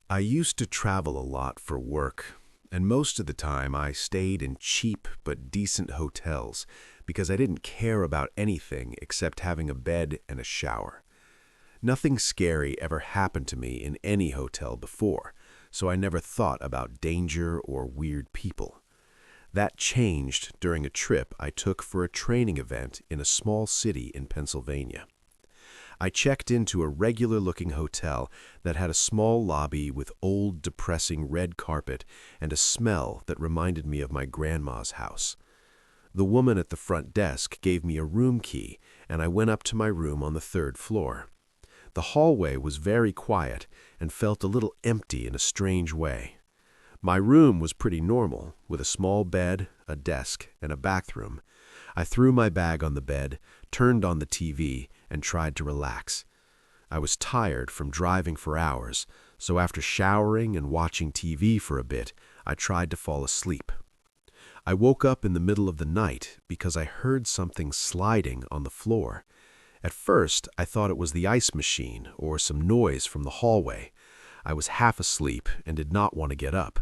I used to travel a lot for work, and most of the time I stayed in cheap but decent hotels because I didn't care about anything except having a bed and a shower. Nothing scary ever happened to me in any hotel before, so I never thought about danger or weird people. That changed during a trip I took for a training event in a small city in Pennsylvania. I checked into a regular-looking hotel that had a small lobby with old, depressing red carpet and a smell that reminded me of my grandma's house. The woman at the front desk gave me a room key, and I went up to my room on the third floor. The hallway was very quiet and felt a little empty in a strange way. My room was pretty normal, with a small bed, a desk, and a bathroom. I threw my bag on the bed, turned on the TV, and tried to relax. I was tired from driving for hours, so after showering and watching TV for a bit, I tried to fall asleep. I woke up in the middle of the night because I heard something sliding on the floor. At first, I thought it was the ice machine or some noise from the hallway. I was half asleep and did not want to get up.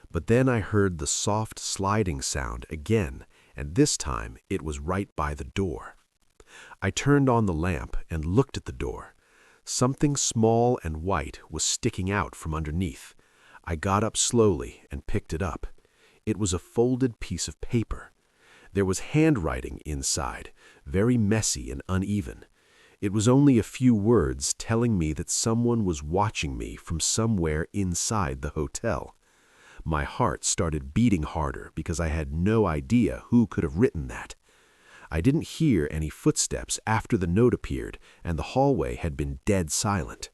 But then I heard the soft sliding sound again, and this time it was right by the door. I turned on the lamp and looked at the door. Something small and white was sticking out from underneath. I got up slowly and picked it up. It was a folded piece of paper. There was handwriting inside, very messy and uneven. It was only a few words telling me that someone was watching me from somewhere inside the hotel. My heart started beating harder because I had no idea who could have written that. I didn't hear any footsteps after the note appeared, and the hallway had been dead silent.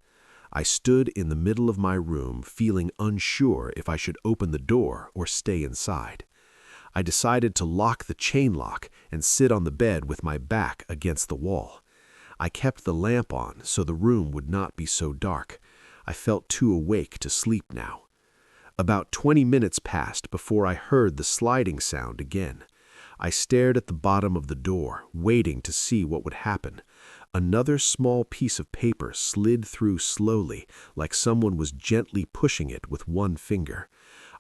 I stood in the middle of my room, feeling unsure if I should open the door or stay inside. I decided to lock the chain lock and sit on the bed with my back against the wall. I kept the lamp on so the room would not be so dark. I felt too awake to sleep now. About 20 minutes passed before I heard the sliding sound again. I stared at the bottom of the door, waiting to see what would happen. Another small piece of paper slid through slowly, like someone was gently pushing it with one finger.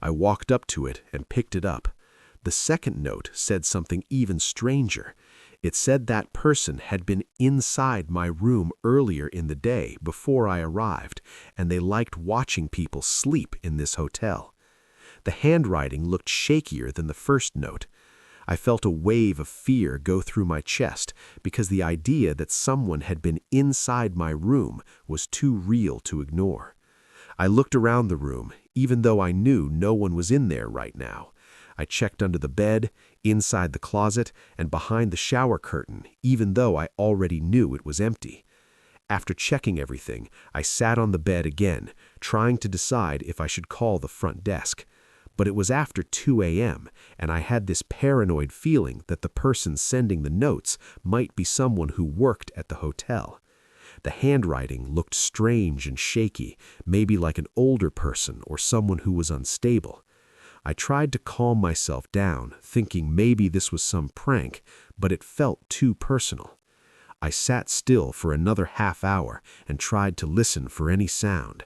I walked up to it and picked it up. The second note said something even stranger. It said that person had been inside my room earlier in the day before I arrived, and they liked watching people sleep in this hotel. The handwriting looked shakier than the first note. I felt a wave of fear go through my chest because the idea that someone had been inside my room was too real to ignore. I looked around the room, even though I knew no one was in there right now. I checked under the bed, inside the closet, and behind the shower curtain, even though I already knew it was empty. After checking everything, I sat on the bed again, trying to decide if I should call the front desk. But it was after 2 a.m., and I had this paranoid feeling that the person sending the notes might be someone who worked at the hotel. The handwriting looked strange and shaky, maybe like an older person or someone who was unstable. I tried to calm myself down, thinking maybe this was some prank, but it felt too personal. I sat still for another half hour and tried to listen for any sound.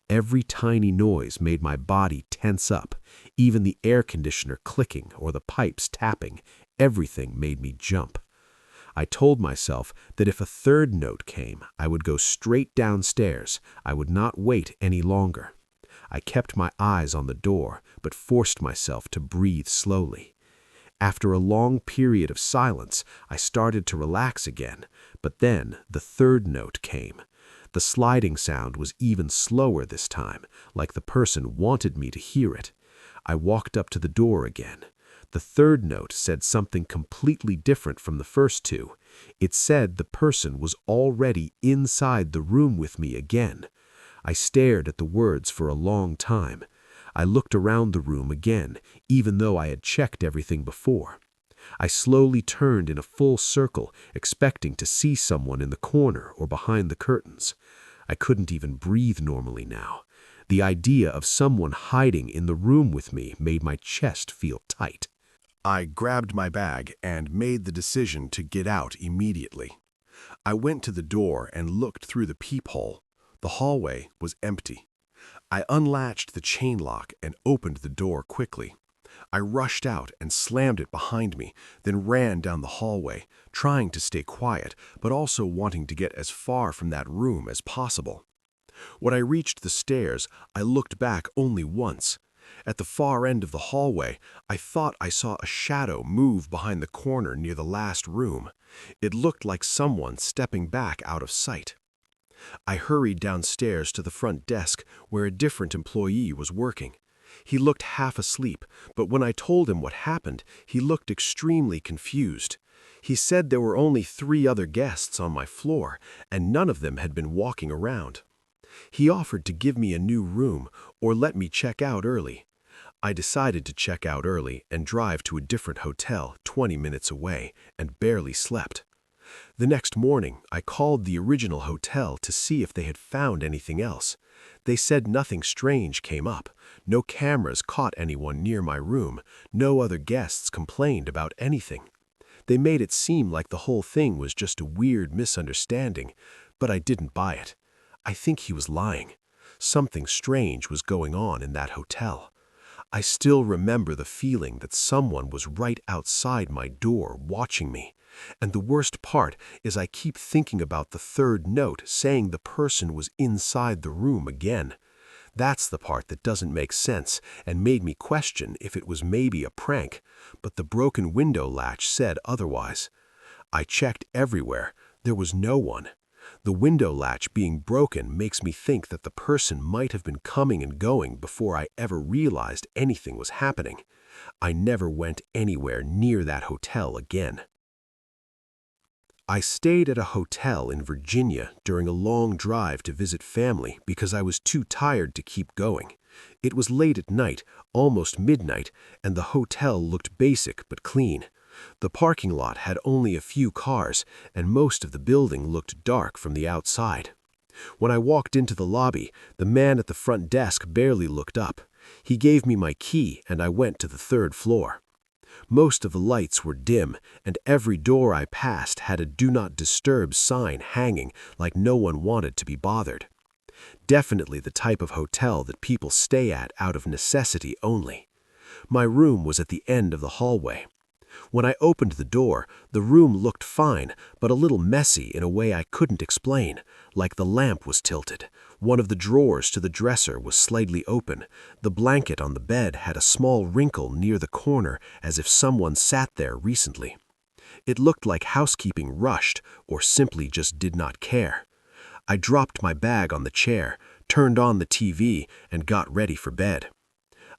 Every tiny noise made my body tense up. Even the air conditioner clicking or the pipes tapping, everything made me jump. I told myself that if a third note came, I would go straight downstairs. I would not wait any longer. I kept my eyes on the door, but forced myself to breathe slowly. After a long period of silence, I started to relax again, but then the third note came. The sliding sound was even slower this time, like the person wanted me to hear it. I walked up to the door again. The third note said something completely different from the first two. It said the person was already inside the room with me again. I stared at the words for a long time. I looked around the room again, even though I had checked everything before. I slowly turned in a full circle, expecting to see someone in the corner or behind the curtains. I couldn't even breathe normally now. The idea of someone hiding in the room with me made my chest feel tight. I grabbed my bag and made the decision to get out immediately. I went to the door and looked through the peephole. The hallway was empty. I unlatched the chain lock and opened the door quickly. I rushed out and slammed it behind me, then ran down the hallway, trying to stay quiet, but also wanting to get as far from that room as possible. When I reached the stairs, I looked back only once. At the far end of the hallway, I thought I saw a shadow move behind the corner near the last room. It looked like someone stepping back out of sight. I hurried downstairs to the front desk where a different employee was working. He looked half asleep, but when I told him what happened, he looked extremely confused. He said there were only 3 other guests on my floor, and none of them had been walking around. He offered to give me a new room or let me check out early. I decided to check out early and drive to a different hotel 20 minutes away and barely slept. The next morning, I called the original hotel to see if they had found anything else. They said nothing strange came up. No cameras caught anyone near my room. No other guests complained about anything. They made it seem like the whole thing was just a weird misunderstanding, but I didn't buy it. I think he was lying. Something strange was going on in that hotel. I still remember the feeling that someone was right outside my door watching me. And the worst part is I keep thinking about the 3rd note saying the person was inside the room again. That's the part that doesn't make sense and made me question if it was maybe a prank, but the broken window latch said otherwise. I checked everywhere. There was no one. The window latch being broken makes me think that the person might have been coming and going before I ever realized anything was happening. I never went anywhere near that hotel again. I stayed at a hotel in Virginia during a long drive to visit family because I was too tired to keep going. It was late at night, almost midnight, and the hotel looked basic but clean. The parking lot had only a few cars, and most of the building looked dark from the outside. When I walked into the lobby, the man at the front desk barely looked up. He gave me my key, and I went to the 3rd floor. Most of the lights were dim, and every door I passed had a "Do Not Disturb" sign hanging like no one wanted to be bothered. Definitely the type of hotel that people stay at out of necessity only. My room was at the end of the hallway. When I opened the door, the room looked fine, but a little messy in a way I couldn't explain, like the lamp was tilted. One of the drawers to the dresser was slightly open. The blanket on the bed had a small wrinkle near the corner as if someone sat there recently. It looked like housekeeping rushed or simply just did not care. I dropped my bag on the chair, turned on the TV, and got ready for bed.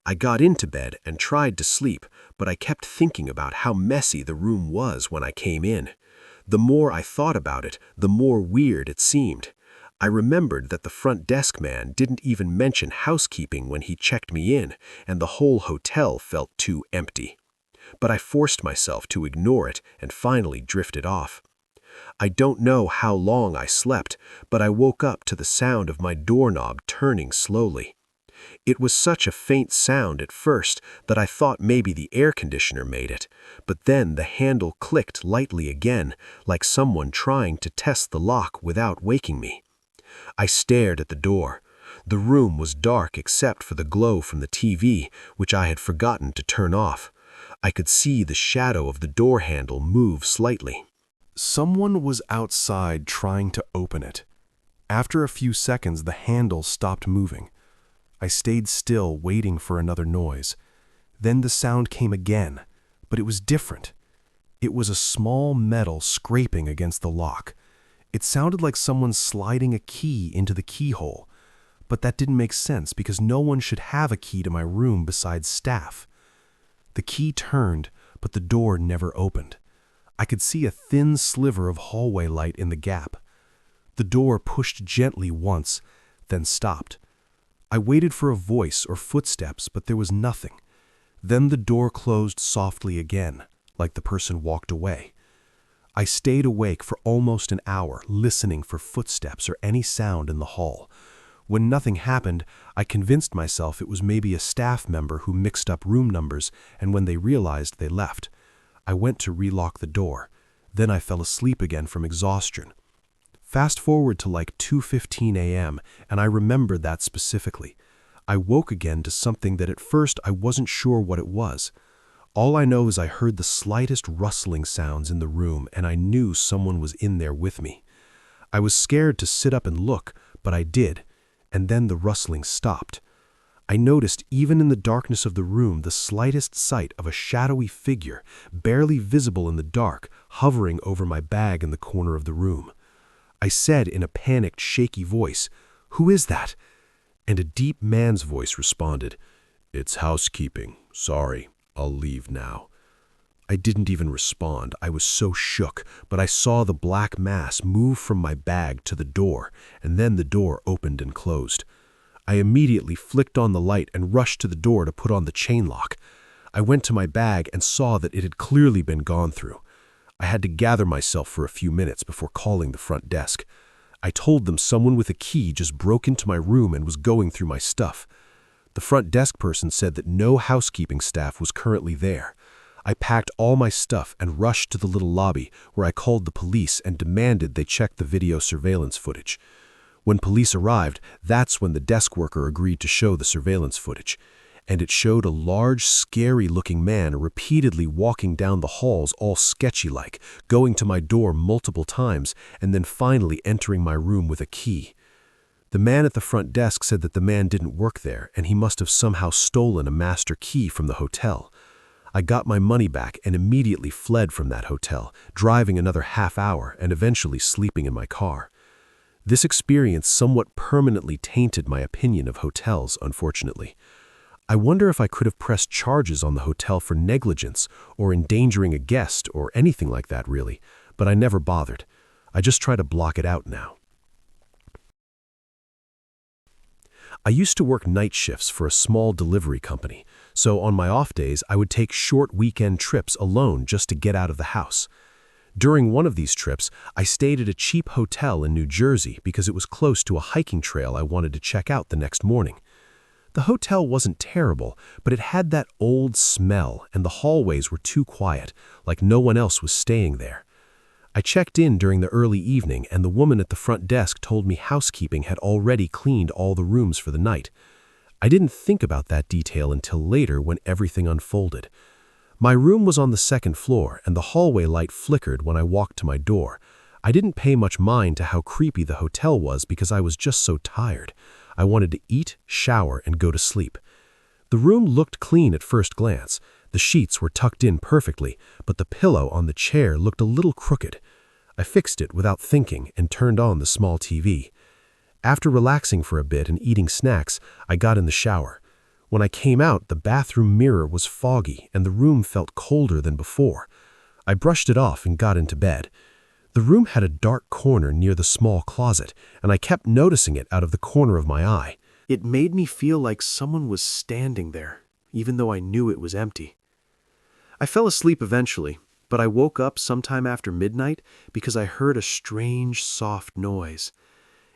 I got into bed and tried to sleep, but I kept thinking about how messy the room was when I came in. The more I thought about it, the more weird it seemed. I remembered that the front desk man didn't even mention housekeeping when he checked me in, and the whole hotel felt too empty. But I forced myself to ignore it and finally drifted off. I don't know how long I slept, but I woke up to the sound of my doorknob turning slowly. It was such a faint sound at first that I thought maybe the air conditioner made it, but then the handle clicked lightly again, like someone trying to test the lock without waking me. I stared at the door. The room was dark except for the glow from the TV, which I had forgotten to turn off. I could see the shadow of the door handle move slightly. Someone was outside trying to open it. After a few seconds, the handle stopped moving. I stayed still, waiting for another noise. Then the sound came again, but it was different. It was a small metal scraping against the lock. It sounded like someone sliding a key into the keyhole, but that didn't make sense because no one should have a key to my room besides staff. The key turned, but the door never opened. I could see a thin sliver of hallway light in the gap. The door pushed gently once, then stopped. I waited for a voice or footsteps, but there was nothing. Then the door closed softly again, like the person walked away. I stayed awake for almost an hour, listening for footsteps or any sound in the hall. When nothing happened, I convinced myself it was maybe a staff member who mixed up room numbers, and when they realized, they left. I went to relock the door. Then I fell asleep again from exhaustion. Fast forward to like 2:15 a.m., and I remembered that specifically. I woke again to something that at first I wasn't sure what it was. All I know is I heard the slightest rustling sounds in the room, and I knew someone was in there with me. I was scared to sit up and look, but I did, and then the rustling stopped. I noticed even in the darkness of the room the slightest sight of a shadowy figure, barely visible in the dark, hovering over my bag in the corner of the room. I said in a panicked, shaky voice, "Who is that?" And a deep man's voice responded, "It's housekeeping. Sorry, I'll leave now." I didn't even respond. I was so shook, but I saw the black mass move from my bag to the door, and then the door opened and closed. I immediately flicked on the light and rushed to the door to put on the chain lock. I went to my bag and saw that it had clearly been gone through. I had to gather myself for a few minutes before calling the front desk. I told them someone with a key just broke into my room and was going through my stuff. The front desk person said that no housekeeping staff was currently there. I packed all my stuff and rushed to the little lobby where I called the police and demanded they check the video surveillance footage. When police arrived, that's when the desk worker agreed to show the surveillance footage. And it showed a large, scary-looking man repeatedly walking down the halls all sketchy-like, going to my door multiple times, and then finally entering my room with a key. The man at the front desk said that the man didn't work there, and he must have somehow stolen a master key from the hotel. I got my money back and immediately fled from that hotel, driving another half hour and eventually sleeping in my car. This experience somewhat permanently tainted my opinion of hotels, unfortunately. I wonder if I could have pressed charges on the hotel for negligence or endangering a guest or anything like that, really, but I never bothered. I just try to block it out now. I used to work night shifts for a small delivery company, so on my off days I would take short weekend trips alone just to get out of the house. During one of these trips, I stayed at a cheap hotel in New Jersey because it was close to a hiking trail I wanted to check out the next morning. The hotel wasn't terrible, but it had that old smell and the hallways were too quiet, like no one else was staying there. I checked in during the early evening and the woman at the front desk told me housekeeping had already cleaned all the rooms for the night. I didn't think about that detail until later when everything unfolded. My room was on the second floor and the hallway light flickered when I walked to my door. I didn't pay much mind to how creepy the hotel was because I was just so tired. I wanted to eat, shower, and go to sleep. The room looked clean at first glance. The sheets were tucked in perfectly, but the pillow on the chair looked a little crooked. I fixed it without thinking and turned on the small TV. After relaxing for a bit and eating snacks, I got in the shower. When I came out, the bathroom mirror was foggy and the room felt colder than before. I brushed it off and got into bed. The room had a dark corner near the small closet, and I kept noticing it out of the corner of my eye. It made me feel like someone was standing there, even though I knew it was empty. I fell asleep eventually, but I woke up sometime after midnight because I heard a strange, soft noise.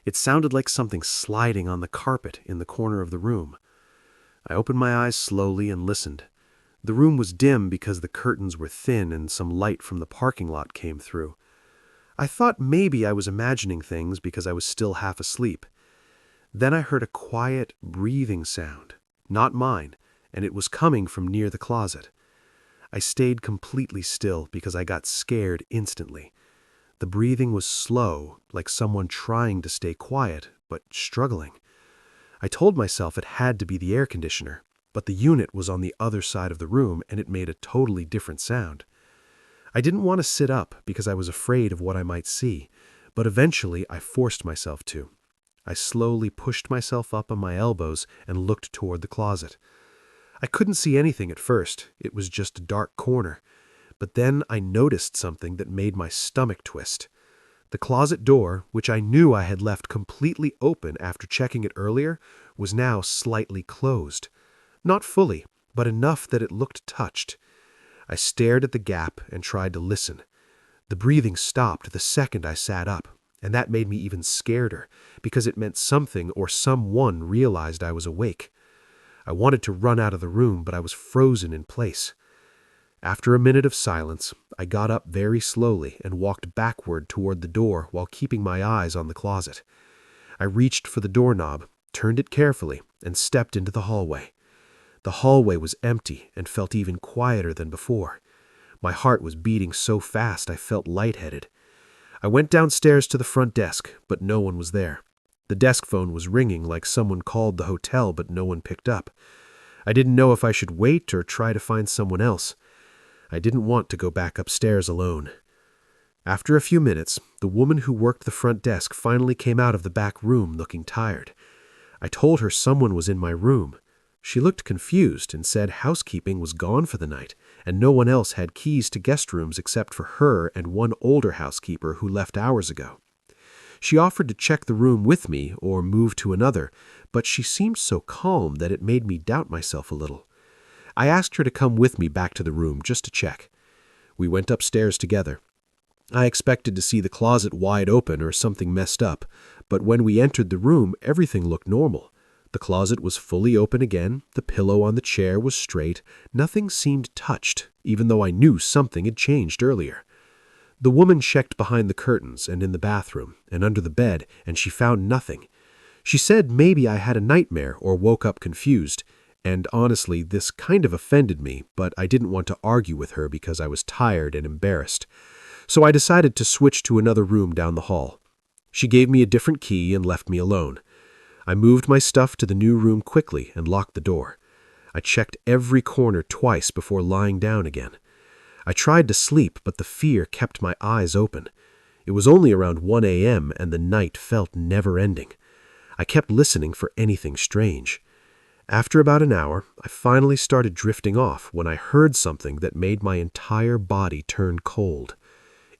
It sounded like something sliding on the carpet in the corner of the room. I opened my eyes slowly and listened. The room was dim because the curtains were thin and some light from the parking lot came through. I thought maybe I was imagining things because I was still half asleep. Then I heard a quiet, breathing sound, not mine, and it was coming from near the closet. I stayed completely still because I got scared instantly. The breathing was slow, like someone trying to stay quiet, but struggling. I told myself it had to be the air conditioner, but the unit was on the other side of the room and it made a totally different sound. I didn't want to sit up because I was afraid of what I might see, but eventually I forced myself to. I slowly pushed myself up on my elbows and looked toward the closet. I couldn't see anything at first, it was just a dark corner, but then I noticed something that made my stomach twist. The closet door, which I knew I had left completely open after checking it earlier, was now slightly closed. Not fully, but enough that it looked touched. I stared at the gap and tried to listen. The breathing stopped the second I sat up, and that made me even scareder, because it meant something or someone realized I was awake. I wanted to run out of the room, but I was frozen in place. After a minute of silence, I got up very slowly and walked backward toward the door while keeping my eyes on the closet. I reached for the doorknob, turned it carefully, and stepped into the hallway. The hallway was empty and felt even quieter than before. My heart was beating so fast I felt lightheaded. I went downstairs to the front desk, but no one was there. The desk phone was ringing like someone called the hotel, but no one picked up. I didn't know if I should wait or try to find someone else. I didn't want to go back upstairs alone. After a few minutes, the woman who worked the front desk finally came out of the back room looking tired. I told her someone was in my room. She looked confused and said housekeeping was gone for the night, and no one else had keys to guest rooms except for her and one older housekeeper who left hours ago. She offered to check the room with me or move to another, but she seemed so calm that it made me doubt myself a little. I asked her to come with me back to the room just to check. We went upstairs together. I expected to see the closet wide open or something messed up, but when we entered the room, everything looked normal. The closet was fully open again, the pillow on the chair was straight, nothing seemed touched, even though I knew something had changed earlier. The woman checked behind the curtains and in the bathroom and under the bed, and she found nothing. She said maybe I had a nightmare or woke up confused, and honestly, this kind of offended me, but I didn't want to argue with her because I was tired and embarrassed. So I decided to switch to another room down the hall. She gave me a different key and left me alone. I moved my stuff to the new room quickly and locked the door. I checked every corner twice before lying down again. I tried to sleep, but the fear kept my eyes open. It was only around 1 a.m. and the night felt never-ending. I kept listening for anything strange. After about an hour, I finally started drifting off when I heard something that made my entire body turn cold.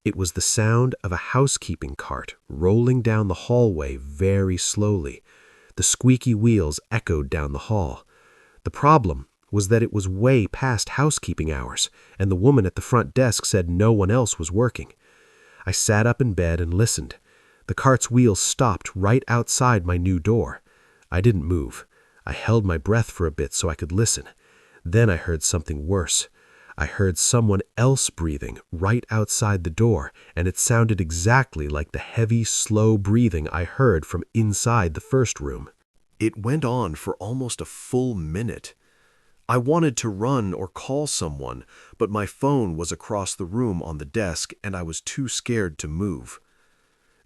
It was the sound of a housekeeping cart rolling down the hallway very slowly. The squeaky wheels echoed down the hall. The problem was that it was way past housekeeping hours, and the woman at the front desk said no one else was working. I sat up in bed and listened. The cart's wheels stopped right outside my new door. I didn't move. I held my breath for a bit so I could listen. Then I heard something worse. I heard someone else breathing right outside the door, and it sounded exactly like the heavy, slow breathing I heard from inside the first room. It went on for almost a full minute. I wanted to run or call someone, but my phone was across the room on the desk, and I was too scared to move.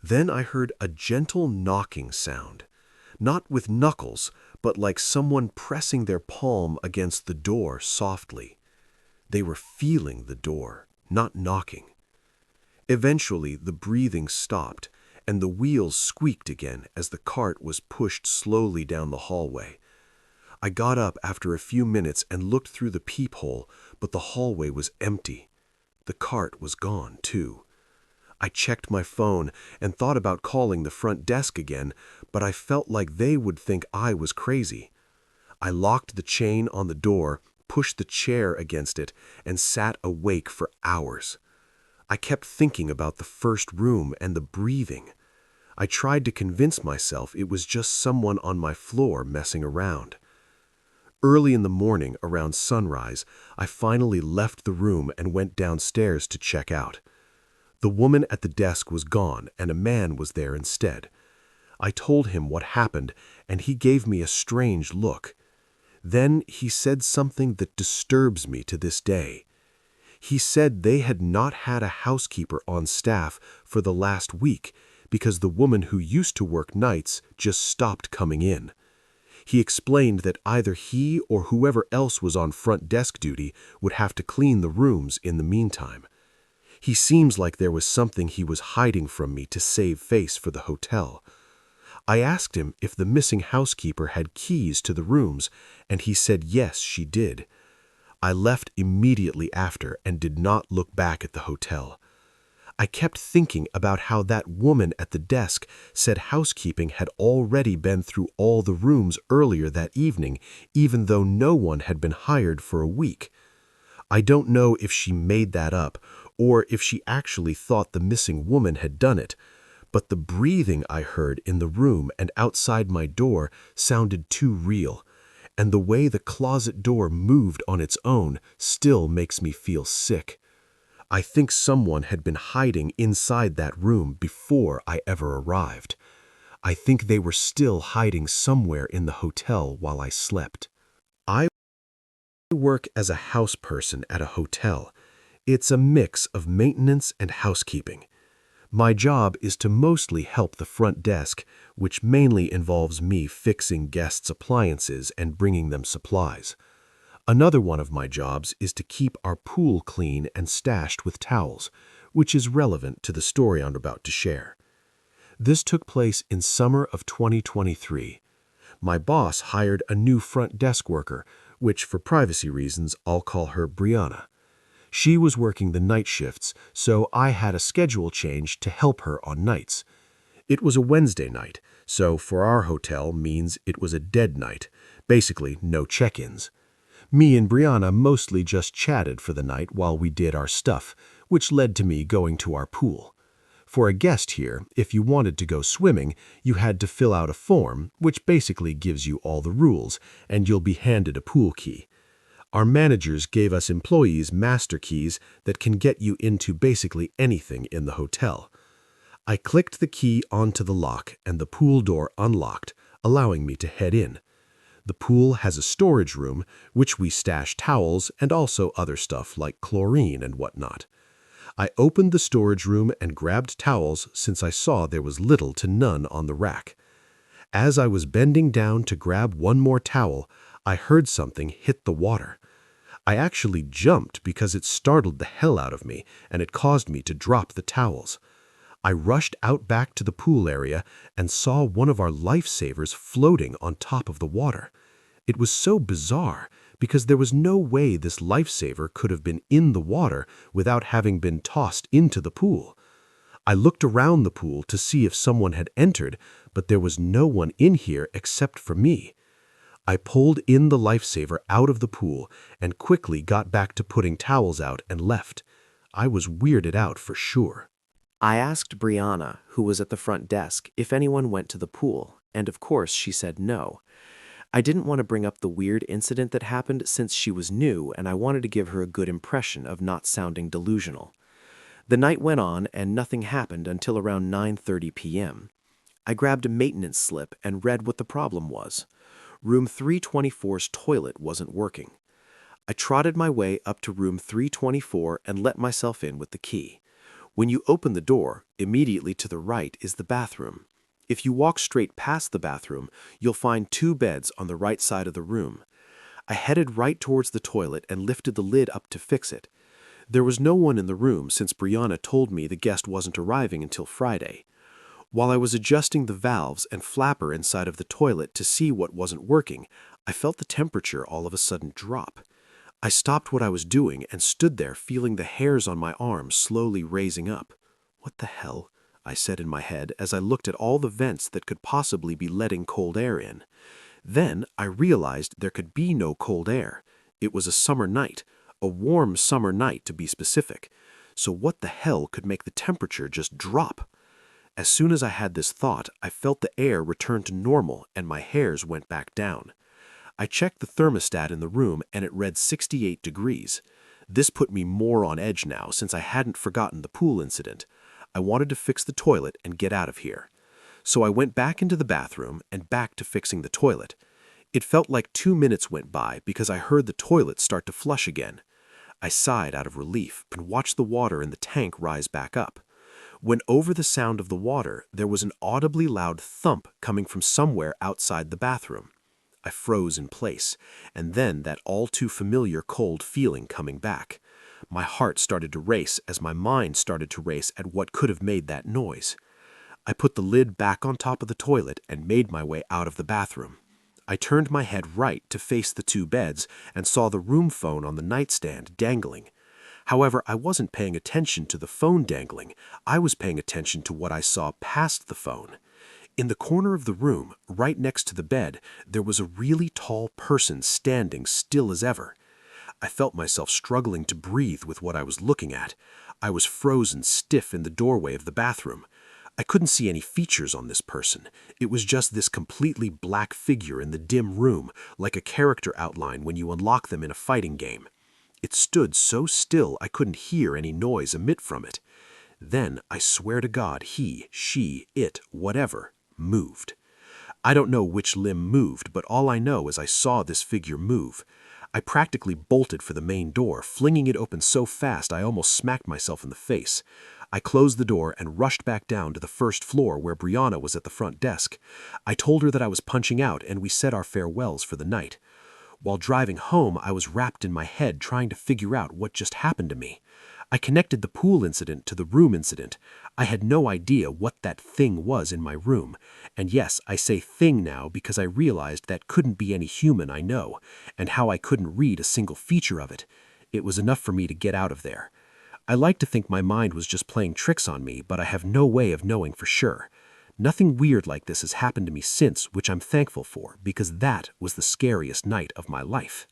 Then I heard a gentle knocking sound, not with knuckles, but like someone pressing their palm against the door softly. They were feeling the door, not knocking. Eventually, the breathing stopped, and the wheels squeaked again as the cart was pushed slowly down the hallway. I got up after a few minutes and looked through the peephole, but the hallway was empty. The cart was gone, too. I checked my phone and thought about calling the front desk again, but I felt like they would think I was crazy. I locked the chain on the door, pushed the chair against it, and sat awake for hours. I kept thinking about the first room and the breathing. I tried to convince myself it was just someone on my floor messing around. Early in the morning, around sunrise, I finally left the room and went downstairs to check out. The woman at the desk was gone, and a man was there instead. I told him what happened, and he gave me a strange look. Then he said something that disturbs me to this day. He said they had not had a housekeeper on staff for the last week because the woman who used to work nights just stopped coming in. He explained that either he or whoever else was on front desk duty would have to clean the rooms in the meantime. He seems like there was something he was hiding from me to save face for the hotel. I asked him if the missing housekeeper had keys to the rooms, and he said yes, she did. I left immediately after and did not look back at the hotel. I kept thinking about how that woman at the desk said housekeeping had already been through all the rooms earlier that evening, even though no one had been hired for a week. I don't know if she made that up or if she actually thought the missing woman had done it, but the breathing I heard in the room and outside my door sounded too real, and the way the closet door moved on its own still makes me feel sick. I think someone had been hiding inside that room before I ever arrived. I think they were still hiding somewhere in the hotel while I slept. I work as a house person at a hotel. It's a mix of maintenance and housekeeping. My job is to mostly help the front desk, which mainly involves me fixing guests' appliances and bringing them supplies. Another one of my jobs is to keep our pool clean and stashed with towels, which is relevant to the story I'm about to share. This took place in summer of 2023. My boss hired a new front desk worker, which for privacy reasons I'll call her Brianna. She was working the night shifts, so I had a schedule change to help her on nights. It was a Wednesday night, so for our hotel means it was a dead night, basically no check-ins. Me and Brianna mostly just chatted for the night while we did our stuff, which led to me going to our pool. For a guest here, if you wanted to go swimming, you had to fill out a form, which basically gives you all the rules, and you'll be handed a pool key. Our managers gave us employees master keys that can get you into basically anything in the hotel. I clicked the key onto the lock and the pool door unlocked, allowing me to head in. The pool has a storage room, which we stash towels and also other stuff like chlorine and whatnot. I opened the storage room and grabbed towels since I saw there was little to none on the rack. As I was bending down to grab one more towel, I heard something hit the water. I actually jumped because it startled the hell out of me and it caused me to drop the towels. I rushed out back to the pool area and saw one of our lifesavers floating on top of the water. It was so bizarre because there was no way this lifesaver could have been in the water without having been tossed into the pool. I looked around the pool to see if someone had entered, but there was no one in here except for me. I pulled in the lifesaver out of the pool and quickly got back to putting towels out and left. I was weirded out for sure. I asked Brianna, who was at the front desk, if anyone went to the pool, and of course she said no. I didn't want to bring up the weird incident that happened since she was new and I wanted to give her a good impression of not sounding delusional. The night went on and nothing happened until around 9:30 p.m. I grabbed a maintenance slip and read what the problem was. Room 324's toilet wasn't working. I trotted my way up to room 324 and let myself in with the key. When you open the door, immediately to the right is the bathroom. If you walk straight past the bathroom, you'll find 2 beds on the right side of the room. I headed right towards the toilet and lifted the lid up to fix it. There was no one in the room since Brianna told me the guest wasn't arriving until Friday. While I was adjusting the valves and flapper inside of the toilet to see what wasn't working, I felt the temperature all of a sudden drop. I stopped what I was doing and stood there feeling the hairs on my arms slowly raising up. "What the hell?" I said in my head as I looked at all the vents that could possibly be letting cold air in. Then I realized there could be no cold air. It was a summer night, a warm summer night to be specific. So what the hell could make the temperature just drop? As soon as I had this thought, I felt the air return to normal and my hairs went back down. I checked the thermostat in the room and it read 68 degrees. This put me more on edge now since I hadn't forgotten the pool incident. I wanted to fix the toilet and get out of here. So I went back into the bathroom and back to fixing the toilet. It felt like 2 minutes went by because I heard the toilet start to flush again. I sighed out of relief and watched the water in the tank rise back up. When over the sound of the water, there was an audibly loud thump coming from somewhere outside the bathroom. I froze in place, and then that all too familiar cold feeling coming back. My heart started to race as my mind started to race at what could have made that noise. I put the lid back on top of the toilet and made my way out of the bathroom. I turned my head right to face the 2 beds and saw the room phone on the nightstand dangling. However, I wasn't paying attention to the phone dangling. I was paying attention to what I saw past the phone. In the corner of the room, right next to the bed, there was a really tall person standing still as ever. I felt myself struggling to breathe with what I was looking at. I was frozen stiff in the doorway of the bathroom. I couldn't see any features on this person. It was just this completely black figure in the dim room, like a character outline when you unlock them in a fighting game. It stood so still I couldn't hear any noise emit from it. Then, I swear to God, he, she, it, whatever, moved. I don't know which limb moved, but all I know is I saw this figure move. I practically bolted for the main door, flinging it open so fast I almost smacked myself in the face. I closed the door and rushed back down to the first floor where Brianna was at the front desk. I told her that I was punching out and we said our farewells for the night. While driving home, I was wrapped in my head trying to figure out what just happened to me. I connected the pool incident to the room incident. I had no idea what that thing was in my room. And yes, I say thing now because I realized that couldn't be any human I know, and how I couldn't read a single feature of it. It was enough for me to get out of there. I like to think my mind was just playing tricks on me, but I have no way of knowing for sure. Nothing weird like this has happened to me since, which I'm thankful for, because that was the scariest night of my life.